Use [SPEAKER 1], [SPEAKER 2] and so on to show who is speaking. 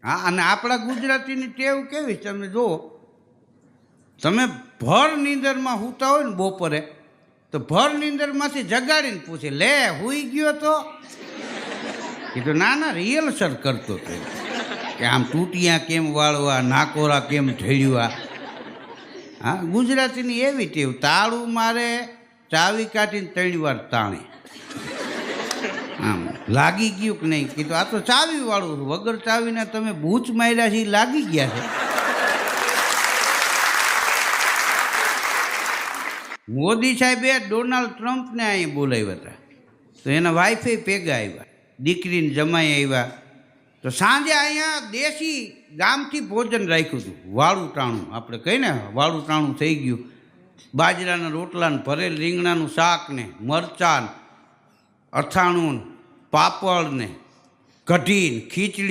[SPEAKER 1] હા, અને આપણા ગુજરાતીની ટેવ કેવી છે તમે જુઓ, તમે ભર નીંદરમાં સૂતા હોય ને બપોરે, તો ભર નીંદરમાંથી જગાડીને પૂછે, લે હુઈ ગયો તો? કીધું ના ના, રિહર્સલ કરતો હતો કે આમ તૂટિયા કેમ વાળવા, નાકોરા કેમ ઢેળવા. હા, ગુજરાતીની એવી ટેવ, તાળું મારે ચાવી કાઢીને 3 વાર તાણે. આમ લાગી ગયું કે નહીં? કીધું આ તો ચાવી વાળું, વગર ચાવીને તમે બૂચ માર્યા છે, લાગી ગયા છે. મોદી સાહેબે ડોનાલ્ડ ટ્રમ્પને અહીં બોલાવ્યા હતા, તો એના વાઈફે ભેગા આવ્યા, દીકરીને જમાઈ આવ્યા. તો સાંજે અહીંયા દેશી ગામથી ભોજન રાખ્યું હતું, વાળું ટાણું, આપણે કહીને વાળું ટાણું થઈ ગયું. બાજરાના રોટલા ને ભરેલ રીંગણાનું શાક ને મરચાં, અથાણું, પાપડ ને કઢી, ખીચડી.